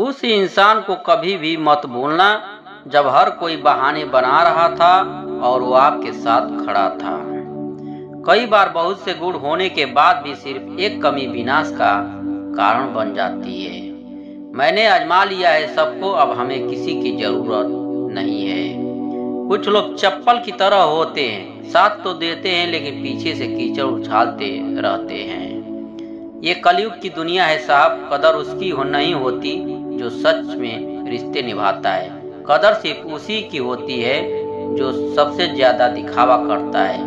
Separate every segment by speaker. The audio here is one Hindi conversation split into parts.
Speaker 1: उस इंसान को कभी भी मत भूलना जब हर कोई बहाने बना रहा था और वो आपके साथ खड़ा था। कई बार बहुत से गुण होने के बाद भी सिर्फ एक कमी विनाश का कारण बन जाती है। मैंने आजमा लिया है सबको, अब हमें किसी की जरूरत नहीं है। कुछ लोग चप्पल की तरह होते हैं, साथ तो देते हैं लेकिन पीछे से कीचड़ उछालते रहते हैं। ये कलयुग की दुनिया है साहब। कदर उसकी नहीं होती जो सच में रिश्ते निभाता है। कदर सिर्फ उसी की होती है जो सबसे ज्यादा दिखावा करता है।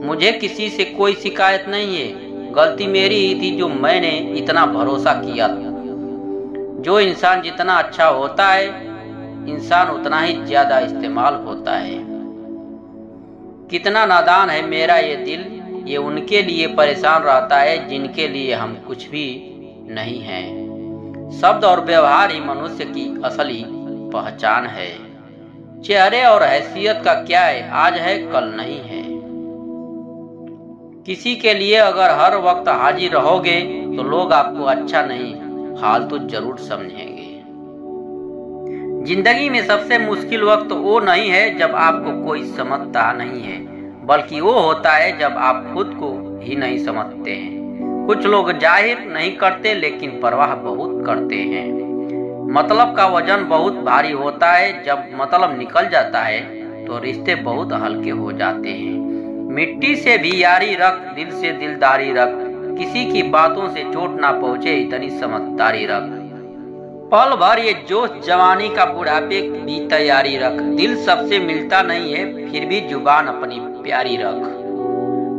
Speaker 1: मुझे किसी से कोई शिकायत नहीं है, गलती मेरी ही थी जो मैंने इतना भरोसा किया। जो इंसान जितना अच्छा होता है, इंसान उतना ही ज्यादा इस्तेमाल होता है। कितना नादान है मेरा ये दिल, ये उनके लिए परेशान रहता है जिनके लिए हम कुछ भी नहीं हैं। शब्द और व्यवहार ही मनुष्य की असली पहचान है। चेहरे और हैसियत का क्या है, आज है कल नहीं है। किसी के लिए अगर हर वक्त हाजिर रहोगे तो लोग आपको अच्छा नहीं फालतू जरूर समझेंगे। जिंदगी में सबसे मुश्किल वक्त वो नहीं है जब आपको कोई समझता नहीं है, बल्कि वो होता है जब आप खुद को ही नहीं समझते हैं। कुछ लोग जाहिर नहीं करते लेकिन परवाह बहुत करते हैं। मतलब का वजन बहुत भारी होता है, जब मतलब निकल जाता है तो रिश्ते बहुत हल्के हो जाते हैं। मिट्टी से भी यारी रख, दिल से दिलदारी रख, किसी की बातों से चोट ना पहुंचे इतनी समझदारी रख। पल भर ये जोश जवानी का, बुढ़ापे की तैयारी रख। दिल सबसे मिलता नहीं है फिर भी जुबान अपनी प्यारी रख।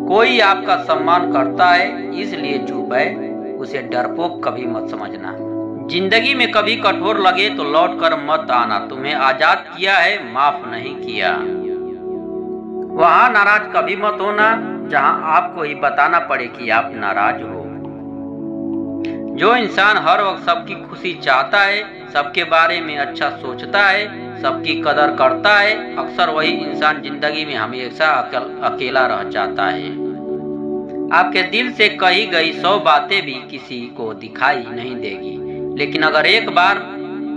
Speaker 1: कोई आपका सम्मान करता है इसलिए चुप है, उसे डरपोक कभी मत समझना। जिंदगी में कभी कठोर लगे तो लौट कर मत आना। तुम्हें आजाद किया है, माफ नहीं किया। वहां नाराज कभी मत होना जहां आपको ही बताना पड़े कि आप नाराज हो। जो इंसान हर वक्त सबकी खुशी चाहता है, सबके बारे में अच्छा सोचता है, सबकी कदर करता है, अक्सर वही इंसान जिंदगी में हमेशा अकेला रह जाता है। आपके दिल से कही गई 100 बातें भी किसी को दिखाई नहीं देगी, लेकिन अगर एक बार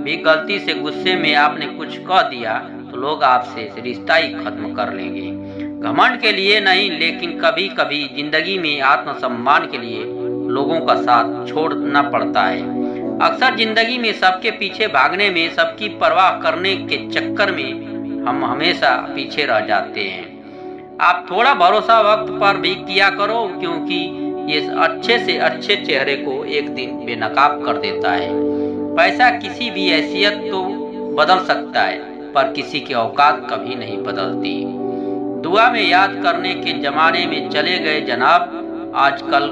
Speaker 1: भी गलती से गुस्से में आपने कुछ कह दिया तो लोग आपसे रिश्ता ही खत्म कर लेंगे। घमंड के लिए नहीं, लेकिन कभी कभी जिंदगी में आत्मसम्मान के लिए लोगों का साथ छोड़ना पड़ता है। अक्सर जिंदगी में सबके पीछे भागने में, सबकी परवाह करने के चक्कर में हम हमेशा पीछे रह जाते हैं। आप थोड़ा भरोसा वक्त पर भी किया करो, क्योंकि ये अच्छे से अच्छे चेहरे को एक दिन बेनकाब कर देता है। पैसा किसी भी हैसियत तो बदल सकता है, पर किसी की औकात कभी नहीं बदलती। दुआ में याद करने के जमाने में चले गए जनाब, आजकल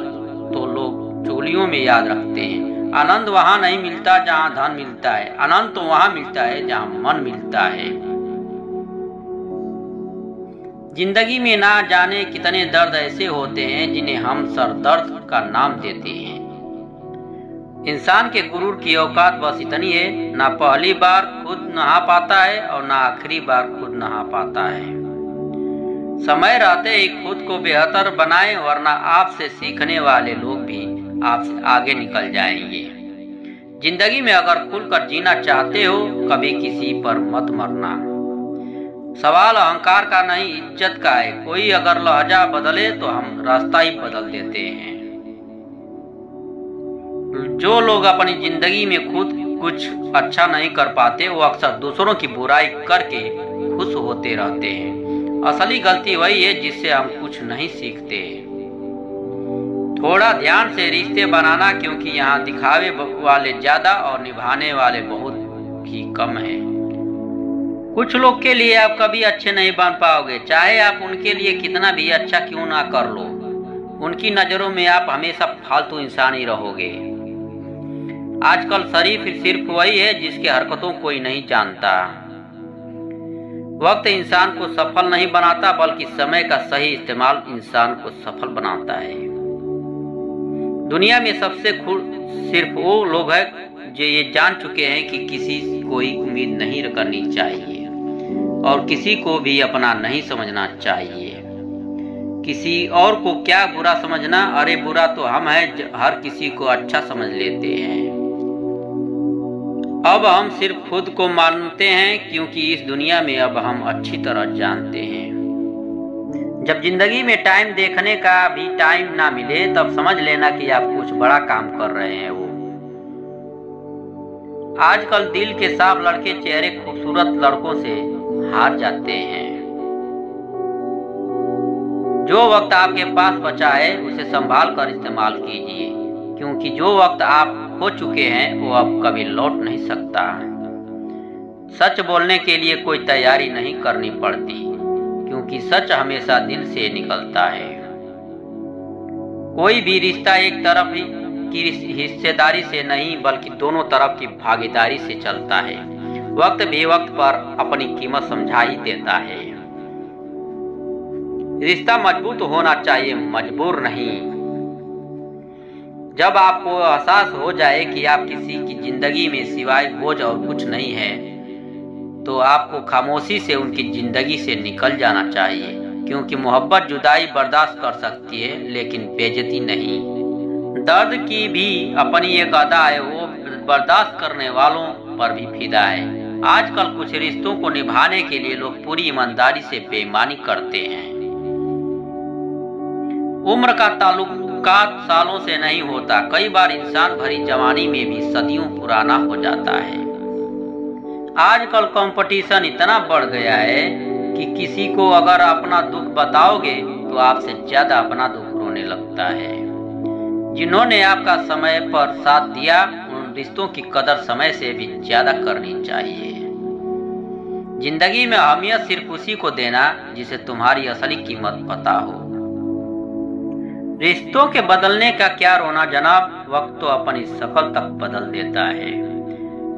Speaker 1: तो लोग चोलियों में याद रखते हैं। आनंद वहां नहीं मिलता जहां धन मिलता है, आनंद तो वहां मिलता है जहां मन मिलता है। जिंदगी में ना जाने कितने दर्द ऐसे होते हैं जिन्हें हम सरदर्द का नाम देते हैं। इंसान के गुरूर की औकात बस इतनी है, ना पहली बार खुद नहा पाता है और ना आखिरी बार खुद नहा पाता है। समय रहते ही खुद को बेहतर बनाएं, वरना आपसे सीखने वाले लोग भी आपसे आगे निकल जाएंगे। जिंदगी में अगर खुलकर जीना चाहते हो, कभी किसी पर मत मरना। सवाल अहंकार का नहीं, इज्जत का है। कोई अगर लहजा बदले तो हम रास्ता ही बदल देते हैं। जो लोग अपनी जिंदगी में खुद कुछ अच्छा नहीं कर पाते, वो अक्सर दूसरों की बुराई करके खुश होते रहते हैं। असली गलती वही है जिससे हम कुछ नहीं सीखते। थोड़ा ध्यान से रिश्ते बनाना, क्योंकि यहाँ दिखावे वाले ज्यादा और निभाने वाले बहुत ही कम हैं। कुछ लोग के लिए आप कभी अच्छे नहीं बन पाओगे, चाहे आप उनके लिए कितना भी अच्छा क्यों ना कर लो। उनकी नजरों में आप हमेशा फालतू इंसान ही रहोगे। आजकल शरीफ सिर्फ वही है जिसकी हरकतों कोई नहीं जानता। वक्त इंसान को सफल नहीं बनाता, बल्कि समय का सही इस्तेमाल इंसान को सफल बनाता है। दुनिया में सबसे खुश सिर्फ वो लोग हैं जो ये जान चुके हैं कि किसी कोई उम्मीद नहीं करनी चाहिए और किसी को भी अपना नहीं समझना चाहिए। किसी और को क्या बुरा समझना, अरे बुरा तो हम हैं, हर किसी को अच्छा समझ लेते हैं। अब हम सिर्फ खुद को मानते हैं, क्योंकि इस दुनिया में अब हम अच्छी तरह जानते हैं। जब जिंदगी में टाइम देखने का भी टाइम ना मिले, तब समझ लेना कि आप कुछ बड़ा काम कर रहे हैं। वो आजकल दिल के साफ लड़के चेहरे खूबसूरत लड़कों से हार जाते हैं। जो वक्त आपके पास बचा है उसे संभाल कर इस्तेमाल कीजिए, क्योंकि जो वक्त आप खो चुके हैं वो अब कभी लौट नहीं सकता। सच बोलने के लिए कोई तैयारी नहीं करनी पड़ती, क्योंकि सच हमेशा दिल से निकलता है। कोई भी रिश्ता एक तरफ की हिस्सेदारी से नहीं, बल्कि दोनों तरफ की भागीदारी से चलता है। वक्त बेवक्त पर अपनी कीमत समझा ही देता है। रिश्ता मजबूत होना चाहिए, मजबूर नहीं। जब आपको एहसास हो जाए कि आप किसी की जिंदगी में सिवाय बोझ और कुछ नहीं है, तो आपको खामोशी से उनकी जिंदगी से निकल जाना चाहिए, क्योंकि मोहब्बत जुदाई बर्दाश्त कर सकती है, लेकिन बेइज्जती नहीं। दर्द की भी अपनी एक अदा है, वो बर्दाश्त करने वालों पर भी फिदा है। आजकल कुछ रिश्तों को निभाने के लिए लोग पूरी ईमानदारी से बेईमानी करते हैं। उम्र का ताल्लुकात सालों से नहीं होता, कई बार इंसान भरी जवानी में भी सदियों पुराना हो जाता है। आजकल कंपटीशन इतना बढ़ गया है कि किसी को अगर अपना दुख बताओगे तो आपसे ज्यादा अपना दुख रोने लगता है। जिन्होंने आपका समय पर साथ दिया, उन रिश्तों की कदर समय से भी ज्यादा करनी चाहिए। जिंदगी में अहमियत सिर्फ उसी को देना जिसे तुम्हारी असली कीमत पता हो। रिश्तों के बदलने का क्या रोना जनाब, वक्त तो अपनी शक्ल तक बदल देता है।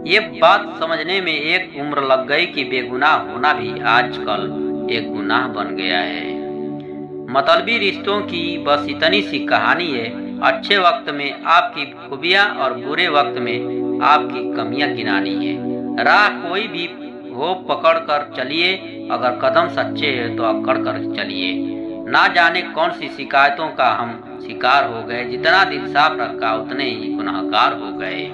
Speaker 1: ये बात समझने में एक उम्र लग गई कि बेगुनाह होना भी आजकल एक गुनाह बन गया है। मतलबी रिश्तों की बस इतनी सी कहानी है। अच्छे वक्त में आपकी खूबियां और बुरे वक्त में आपकी कमियां गिनानी है। राह कोई भी हो पकड़ कर चलिए, अगर कदम सच्चे हैं तो अकड़ कर चलिए। ना जाने कौन सी शिकायतों का हम शिकार हो गए, जितना दिल साफ रखा उतने ही गुनाहगार हो गए।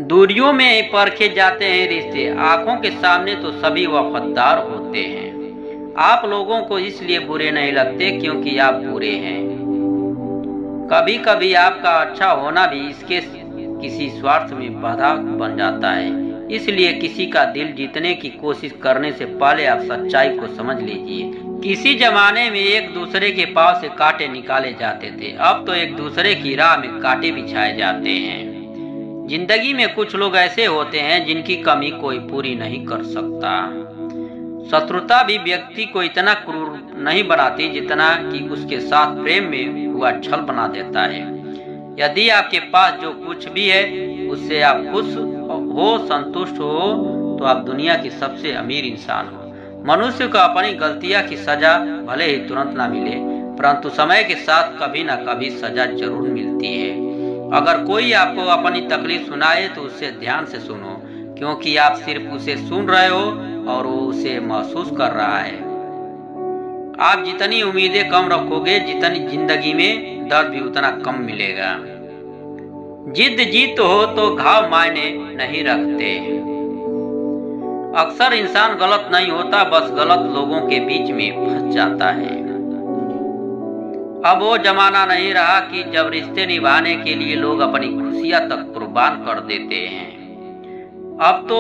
Speaker 1: दूरियों में परखे जाते हैं रिश्ते, आंखों के सामने तो सभी वफादार होते हैं। आप लोगों को इसलिए बुरे नहीं लगते क्योंकि आप बुरे हैं। कभी कभी आपका अच्छा होना भी इसके किसी स्वार्थ में बाधा बन जाता है। इसलिए किसी का दिल जीतने की कोशिश करने से पहले आप सच्चाई को समझ लीजिए। किसी जमाने में एक दूसरे के पांव से कांटे निकाले जाते थे, अब तो एक दूसरे की राह में कांटे बिछाए जाते हैं। जिंदगी में कुछ लोग ऐसे होते हैं जिनकी कमी कोई पूरी नहीं कर सकता। शत्रुता भी व्यक्ति को इतना क्रूर नहीं बनाती जितना कि उसके साथ प्रेम में हुआ छल बना देता है। यदि आपके पास जो कुछ भी है उससे आप खुश हो, संतुष्ट हो, तो आप दुनिया की सबसे अमीर इंसान हो। मनुष्य को अपनी गलतियां की सजा भले ही तुरंत ना मिले, परंतु समय के साथ कभी ना कभी सजा जरूर मिलती है। अगर कोई आपको अपनी तकलीफ सुनाए तो उससे ध्यान से सुनो, क्योंकि आप सिर्फ उसे सुन रहे हो और वो उसे महसूस कर रहा है। आप जितनी उम्मीदें कम रखोगे, जितनी जिंदगी में दर्द भी उतना कम मिलेगा। जिद जीत हो तो घाव मायने नहीं रखते। अक्सर इंसान गलत नहीं होता, बस गलत लोगों के बीच में फंस जाता है। अब वो जमाना नहीं रहा कि जब रिश्ते निभाने के लिए लोग अपनी खुशियां तक कुर्बान कर देते हैं। अब तो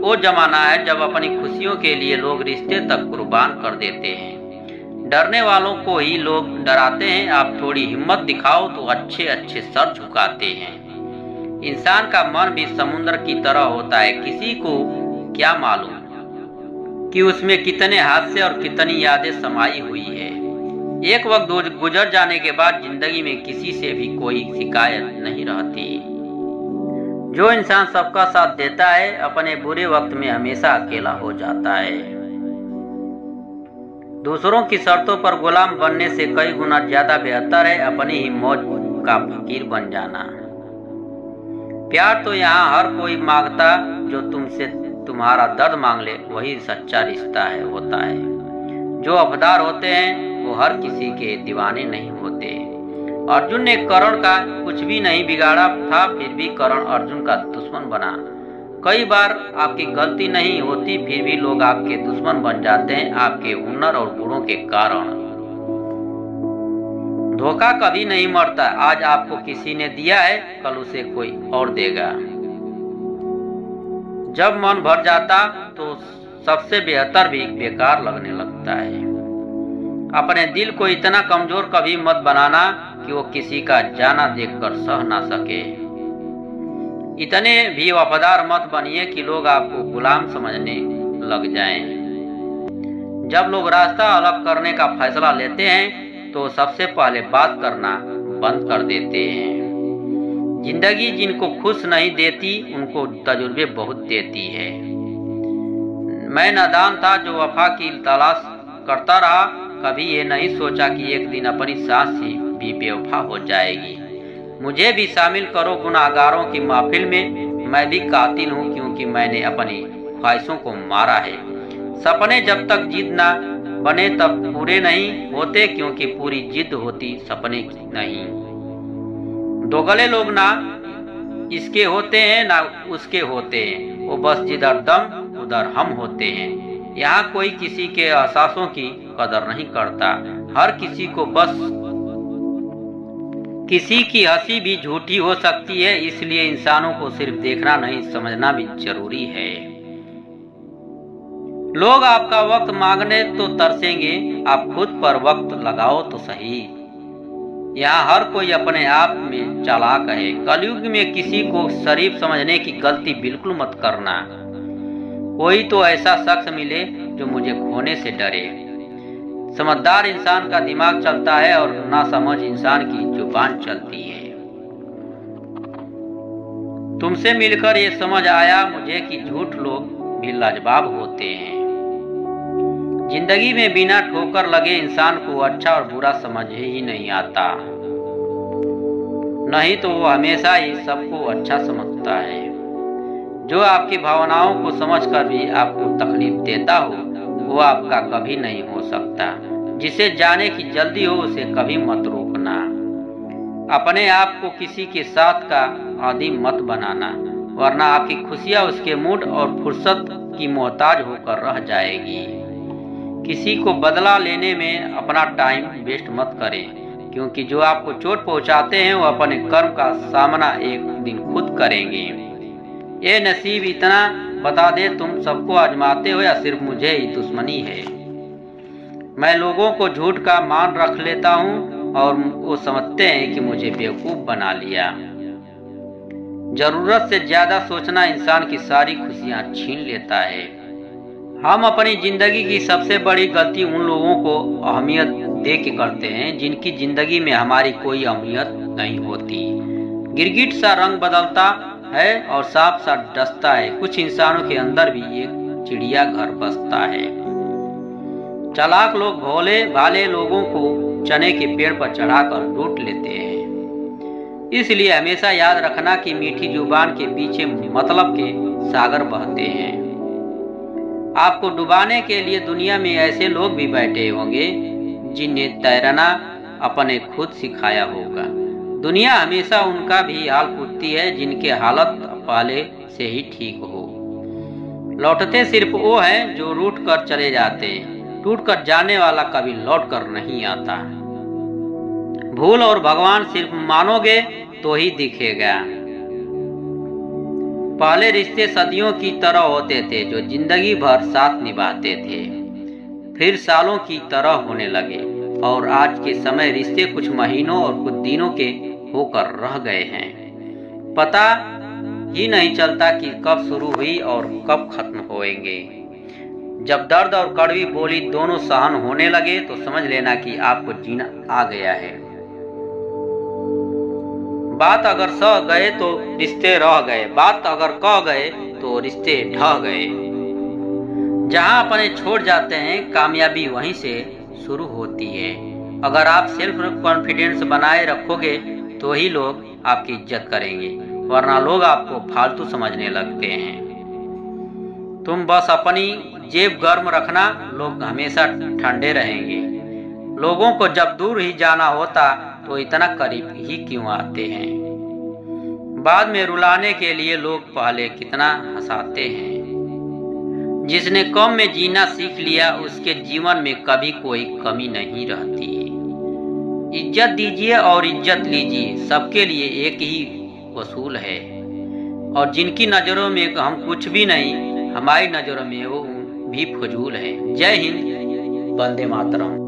Speaker 1: वो जमाना है जब अपनी खुशियों के लिए लोग रिश्ते तक कुर्बान कर देते हैं। डरने वालों को ही लोग डराते हैं। आप थोड़ी हिम्मत दिखाओ तो अच्छे अच्छे सर झुकाते हैं। इंसान का मन भी समुद्र की तरह होता है, किसी को क्या मालूम कि उसमें कितने हादसे और कितनी यादें समाई हुई है। एक वक्त गुजर जाने के बाद जिंदगी में किसी से भी कोई शिकायत नहीं रहती। जो इंसान सबका साथ देता है, अपने बुरे वक्त में हमेशा अकेला हो जाता है। दूसरों की शर्तों पर गुलाम बनने से कई गुना ज्यादा बेहतर है अपनी ही मौज का फकीर बन जाना। प्यार तो यहाँ हर कोई मांगता, जो तुमसे तुम्हारा दर्द मांग ले वही सच्चा रिश्ता होता है। जो वफादार होते हैं वो हर किसी के दीवाने नहीं होते। अर्जुन ने कर्ण का कुछ भी नहीं बिगाड़ा था, फिर भी कर्ण अर्जुन का दुश्मन बना। कई बार आपकी गलती नहीं होती, फिर भी लोग आपके दुश्मन बन जाते हैं आपके हुनर और गुणों के कारण। धोखा कभी नहीं मरता। आज आपको किसी ने दिया है, कल उसे कोई और देगा। जब मन भर जाता तो सबसे बेहतर भी बेकार लगने लगता है। अपने दिल को इतना कमजोर कभी मत बनाना कि वो किसी का जाना देखकर सह ना सके। इतने भी वफादार मत बनिए कि लोग आपको गुलाम समझने लग जाएं। जब लोग रास्ता अलग करने का फैसला लेते हैं तो सबसे पहले बात करना बंद कर देते हैं। जिंदगी जिनको खुश नहीं देती उनको तजुर्बे बहुत देती है। मैं नादान था जो वफा की तलाश करता रहा, कभी ये नहीं सोचा कि एक दिन अपनी सांस ही भी बेवफा हो जाएगी। मुझे भी शामिल करो गुनाहगारों की महफिल में। मैं भी कातिल हूँ क्योंकि मैंने अपनी ख्वाहिशों को मारा है। सपने जब तक जिद ना बने तब पूरे नहीं होते, क्योंकि पूरी जिद होती सपने की नहीं। दोगले लोग ना इसके होते हैं ना उसके होते हैं, वो बस जिधर दम उधर हम होते हैं। यहाँ कोई किसी के एहसासों की कदर नहीं करता। हर किसी को बस किसी की हंसी भी झूठी हो सकती है, इसलिए इंसानों को सिर्फ देखना नहीं समझना भी जरूरी है। लोग आपका वक्त मांगने तो तरसेंगे, आप खुद पर वक्त लगाओ तो सही। यहाँ हर कोई अपने आप में चालाक है। कलयुग में किसी को शरीफ समझने की गलती बिल्कुल मत करना। कोई तो ऐसा शख्स मिले जो मुझे खोने से डरे। समझदार इंसान का दिमाग चलता है और नासमझ इंसान की जुबान चलती है। तुमसे मिलकर ये समझ आया मुझे कि झूठ लोग भी लाजवाब होते हैं। जिंदगी में बिना ठोकर लगे इंसान को अच्छा और बुरा समझ ही नहीं आता, नहीं तो वो हमेशा ही सबको अच्छा समझता है। जो आपकी भावनाओं को समझकर भी आपको तकलीफ देता हो वो आपका कभी नहीं हो सकता। जिसे जाने की जल्दी हो उसे कभी मत रोकना। अपने आप को किसी के साथ का आदी मत बनाना, वरना आपकी खुशियां उसके मूड और फुर्सत की मोहताज होकर रह जाएगी। किसी को बदला लेने में अपना टाइम वेस्ट मत करें, क्योंकि जो आपको चोट पहुंचाते हैं वो अपने कर्म का सामना एक दिन खुद करेंगे। ये नसीब इतना बता दे, तुम सबको आजमाते हो या सिर्फ मुझे ही दुश्मनी है। मैं लोगों को झूठ का मान रख लेता हूँ और वो समझते हैं कि मुझे बेवकूफ बना लिया। जरूरत से ज्यादा सोचना इंसान की सारी खुशियाँ छीन लेता है। हम अपनी जिंदगी की सबसे बड़ी गलती उन लोगों को अहमियत दे के करते हैं जिनकी जिंदगी में हमारी कोई अहमियत नहीं होती। गिरगिट सा रंग बदलता है और सांप सा डसता है, कुछ इंसानों के अंदर भी एक चिड़िया घर बसता है। चालाक लोग भोले भाले लोगों को चने के पेड़ पर चढ़ाकर लूट लेते हैं। इसलिए हमेशा याद रखना कि मीठी जुबान के पीछे मतलब के सागर बहते हैं। आपको डुबाने के लिए दुनिया में ऐसे लोग भी बैठे होंगे जिन्हें तैरना अपने खुद सिखाया होगा। दुनिया हमेशा उनका भी हाल पूछती है जिनके हालत पहले से ही ठीक हो। लौटते सिर्फ वो हैं जो रूठ कर चले जाते हैं। टूट कर जाने वाला कभी लौट कर नहीं आता। भूल और भगवान सिर्फ मानोगे तो ही दिखेगा। पहले रिश्ते सदियों की तरह होते थे जो जिंदगी भर साथ निभाते थे, फिर सालों की तरह होने लगे और आज के समय रिश्ते कुछ महीनों और कुछ दिनों के होकर रह गए हैं। पता ही नहीं चलता कि कब शुरू हुई और कब खत्म होएंगे। जब दर्द और कड़वी बोली दोनों सहन होने लगे तो समझ लेना कि आपको जीना आ गया है। बात अगर सह गए तो रिश्ते रह गए, बात अगर कह गए तो रिश्ते ढह गए। जहां अपने छोड़ जाते हैं कामयाबी वहीं से शुरू होती है। अगर आप सेल्फ कॉन्फिडेंस बनाए रखोगे तो ही लोग आपकी इज्जत करेंगे, वरना लोग आपको फालतू समझने लगते हैं। तुम बस अपनी जेब गर्म रखना, लोग हमेशा ठंडे रहेंगे। लोगों को जब दूर ही जाना होता तो इतना करीब ही क्यों आते हैं। बाद में रुलाने के लिए लोग पहले कितना हंसाते हैं। जिसने कम में जीना सीख लिया उसके जीवन में कभी कोई कमी नहीं रहती। इज्जत दीजिए और इज्जत लीजिए, सबके लिए एक ही वसूल है। और जिनकी नज़रों में हम कुछ भी नहीं, हमारी नज़रों में वो भी फजूल है। जय हिंद, वंदे मातरम।